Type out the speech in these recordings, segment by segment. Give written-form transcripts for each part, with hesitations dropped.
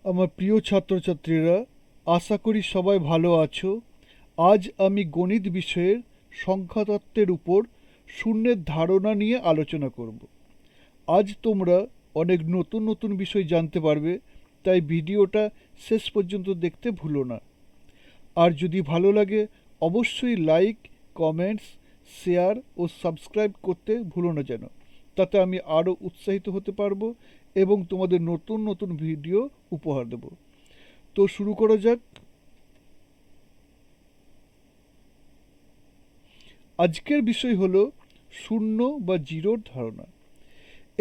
আমার প্রিয় ছাত্রছাত্রীরা, আশা করি সবাই ভালো আছো। আজ আমি গণিত বিষয়ের সংখ্যাতত্ত্বের উপর শূন্যের ধারণা নিয়ে আলোচনা করব। আজ তোমরা অনেক নতুন নতুন বিষয় জানতে পারবে, তাই ভিডিওটা শেষ পর্যন্ত দেখতে ভুলো না। আর যদি ভালো লাগে অবশ্যই লাইক, কমেন্টস, শেয়ার ও সাবস্ক্রাইব করতে ভুলো না যেন। তাতে আমি আরও উৎসাহিত হতে পারবো এবং তোমাদের নতুন নতুন ভিডিও উপহার দেব। তো শুরু করা যাক। আজকের বিষয় হলো শূন্য বা জিরোর ধারণা।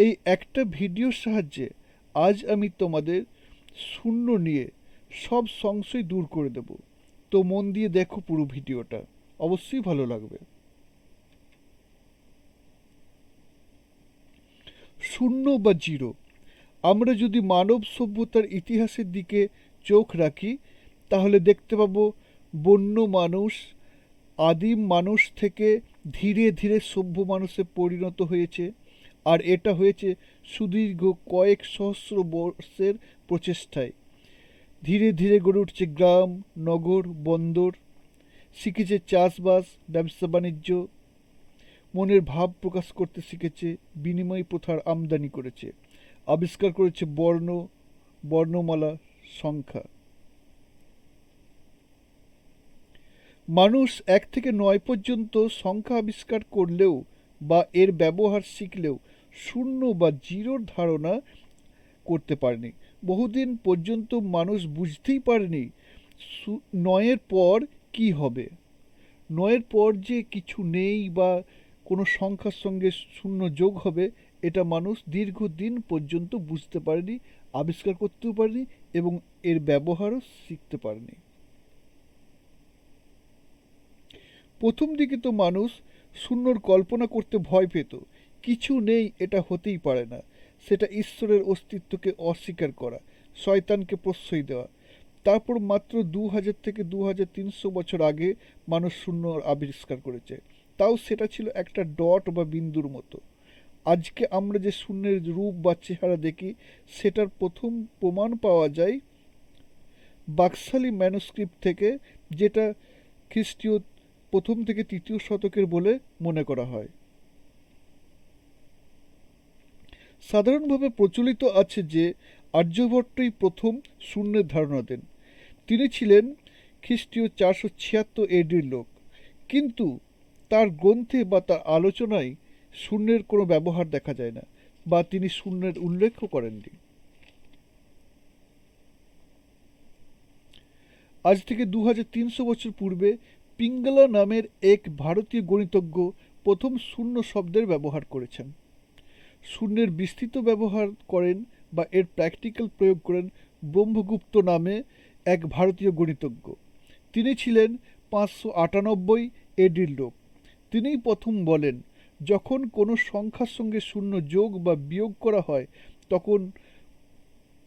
এই একটা ভিডিওর সাহায্যে আজ আমি তোমাদের শূন্য নিয়ে সব সংশয় দূর করে দেব। তো মন দিয়ে দেখো পুরো ভিডিওটা, অবশ্যই ভালো লাগবে। শূন্য বা জিরো, আমরা যদি মানব সভ্যতার ইতিহাসের দিকে চোখ রাখি তাহলে দেখতে পাবো বন্য মানুষ আদিম মানুষ থেকে ধীরে ধীরে সভ্য মানুষে পরিণত হয়েছে। আর এটা হয়েছে সুদীর্ঘ কয়েক সহস্র বর্ষের প্রচেষ্টায়। ধীরে ধীরে গড়ে উঠছে গ্রাম, নগর, বন্দর, শিখেছে চাষবাস, ব্যবসা বাণিজ্য, মনের ভাব প্রকাশ করতে শিখেছে, বিনিময় প্রথার আমদানি করেছে, আবিষ্কার করেছে বর্ণ, বর্ণমালা, সংখ্যা। মানুষ 1 থেকে 9 পর্যন্ত সংখ্যা আবিষ্কার করলেও বা এর ব্যবহার শিখলেও শূন্য বা জিরোর ধারণা করতে পারেনি। বহুদিন পর্যন্ত মানুষ বুঝতেই পারেনি নয়ের পর কি হবে। নয়ের পর যে কিছু নেই বা কোনো সংখ্যার সঙ্গে শূন্য যোগ হবে, এটা মানুষ দীর্ঘদিন পর্যন্ত বুঝতে পারেনি, আবিষ্কার করতেও পারেনি এবং এর ব্যবহারও শিখতে পারেনি। প্রথম দিকে তো মানুষ শূন্যর কল্পনা করতে ভয় পেত। কিছু নেই, এটা হতেই পারে না। সেটা ঈশ্বরের অস্তিত্বকে অস্বীকার করা, শয়তানকে প্রশ্রয় দেওয়া। তারপর মাত্র 2000 থেকে 2300 বছর আগে মানুষ শূন্য আবিষ্কার করেছে। তাও সেটা ছিল একটা ডট বা বিন্দুর মতো। আজকে আমরা যে শূন্যের রূপ বা চেহারা দেখি, সেটার প্রথম প্রমাণ পাওয়া যায় বাকশালী ম্যানুস্ক্রিপ্ট থেকে, যেটা খ্রিস্টীয় প্রথম থেকে তৃতীয় শতকের বলে মনে করা হয়। সাধারণভাবে প্রচলিত আছে যে আর্যভট্টই প্রথম শূন্যের ধারণা দেন। তিনি ছিলেন খ্রিস্টীয় 476 এডির লোক, কিন্তু তার গ্রন্থে বা তার আলোচনায় শূন্যের কোনো ব্যবহার দেখা যায় না, বা তিনি শূন্যের উল্লেখও করেননি। আজ থেকে 2300 বছর পূর্বে পিঙ্গলা নামের এক ভারতীয় গণিতজ্ঞ প্রথম শূন্য শব্দের ব্যবহার করেছেন। শূন্যের বিস্তৃত ব্যবহার করেন বা এর প্র্যাকটিক্যাল প্রয়োগ করেন ব্রহ্মগুপ্ত নামে এক ভারতীয় গণিতজ্ঞ। তিনি ছিলেন 598 এডির লোক। তিনিই প্রথম বলেন, যখন কোনো সংখ্যার সঙ্গে শূন্য যোগ বা বিয়োগ করা হয় তখন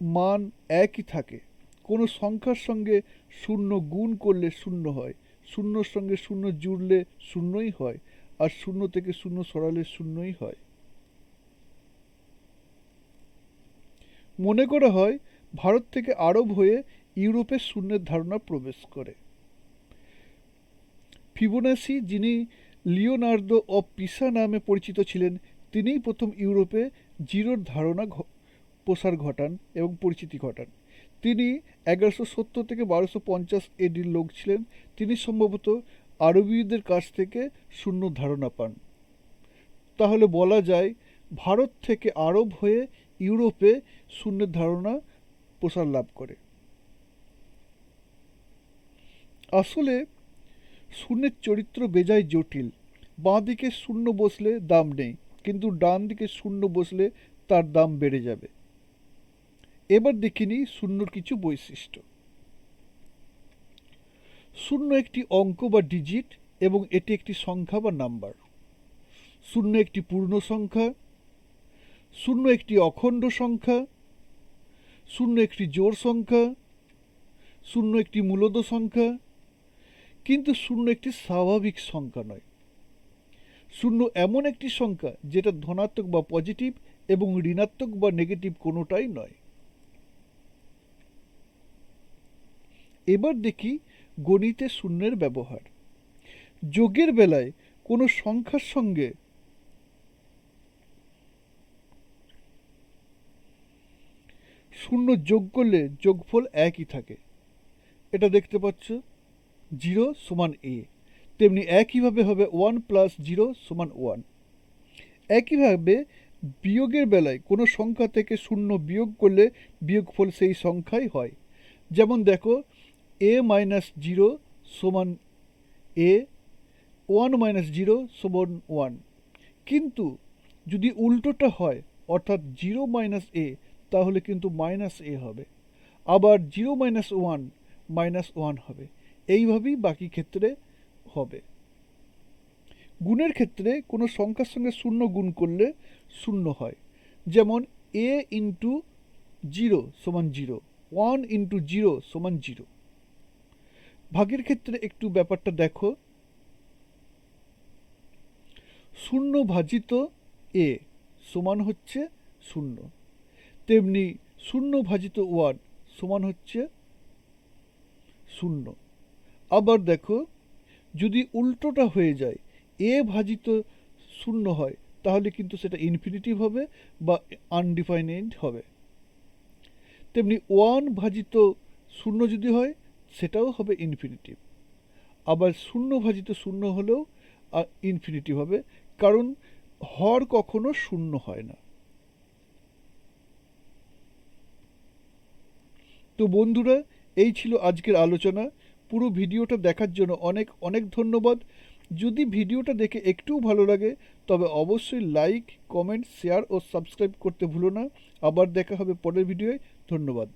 মান একই থাকে। কোনো সংখ্যার সঙ্গে শূন্য গুণ করলে শূন্য হয়, শূন্যর সঙ্গে শূন্য জুড়লে শূন্যই হয়, আর শূন্য থেকে শূন্য সরালে শূন্যই হয়। মনে করা হয় ভারত থেকে আরব হয়ে ইউরোপে শূন্যের ধারণা প্রবেশ করে। ফিবোনাসি, যিনি লিওনার্দো অফ পিসা নামে পরিচিত ছিলেন, তিনিই প্রথম ইউরোপে জিরোর ধারণা প্রসার ঘটান এবং পরিচিতি ঘটান। তিনি 1170 থেকে 1250 এডির লোক ছিলেন। তিনি সম্ভবত আরবীয়দের কাছ থেকে শূন্য ধারণা পান। তাহলে বলা যায় ভারত থেকে আরব হয়ে ইউরোপে শূন্যের ধারণা প্রসার লাভ করে। আসলে শূন্যের চরিত্র বেজায় জটিল। বাঁ দিকে শূন্য বসলে দাম নেই, কিন্তু ডান দিকে শূন্য বসলে তার দাম বেড়ে যাবে। এবার দেখিনি শূন্যর কিছু বৈশিষ্ট্য। শূন্য একটি অঙ্ক বা ডিজিট এবং এটি একটি সংখ্যা বা নাম্বার। শূন্য একটি পূর্ণ সংখ্যা, শূন্য একটি অখণ্ড সংখ্যা, শূন্য একটি জোড় সংখ্যা, শূন্য একটি মূলদ সংখ্যা। কিন্তু শূন্য একটি স্বাভাবিক সংখ্যা নয়। শূন্য এমন একটি সংখ্যা যেটা ধনাত্মক বা পজিটিভ এবং ঋণাত্মক বা নেগেটিভ কোনোটাই নয়। এবার দেখি গণিতে শূন্যের ব্যবহার। যোগের বেলায় কোনো সংখ্যার সঙ্গে শূন্য যোগ করলে যোগফল একই থাকে, এটা দেখতে পাচ্ছ, 0 সমান a। তেমনি একইভাবে হবে 1 প্লাস 0 সমান 1। একইভাবে বিয়োগের বেলায় কোনো সংখ্যা থেকে শূন্য বিয়োগ করলে বিয়োগফল সেই সংখ্যাই হয়। যেমন দেখো, a মাইনাস 0 সমান a, 1 মাইনাস 0 সমান 1। কিন্তু যদি উল্টোটা হয়, অর্থাৎ 0 মাইনাস a, তাহলে কিন্তু মাইনাস a হবে। আবার 0 মাইনাস 1 মাইনাস 1 হবে। এইভাবেই বাকি ক্ষেত্রে হবে। গুণের ক্ষেত্রে কোনো সংখ্যার সঙ্গে শূন্য গুণ করলে শূন্য হয়। যেমন a ইন্টু 0 সমান 0, 1 ইন্টু 0 সমান 0। ভাগের ক্ষেত্রে একটু ব্যাপারটা দেখো, শূন্য ভাজিত a সমান হচ্ছে শূন্য, তেমনি শূন্য ভাজিত 1 সমান হচ্ছে শূন্য। আবার দেখো, যদি উল্টোটা হয়ে যায়, a ভাজিত শূন্য হয়, তাহলে কিন্তু সেটা ইনফিনিটিভ হবে বা আনডিফাইনেড হবে। তেমনি 1 ভাজিত শূন্য যদি হয়, সেটাও হবে ইনফিনিটিভ। আবার শূন্য ভাজিত শূন্য হলেও ইনফিনিটিভ হবে, কারণ হর কখনো শূন্য হয় না। তো বন্ধুরা, এই ছিল আজকের আলোচনা। পুরো ভিডিওটা দেখার জন্য অনেক অনেক ধন্যবাদ। যদি ভিডিওটা দেখে একটুও ভালো লাগে, তবে অবশ্যই লাইক, কমেন্ট, শেয়ার ও সাবস্ক্রাইব করতে ভুলো না। আবার দেখা হবে পরের ভিডিওয়। ধন্যবাদ।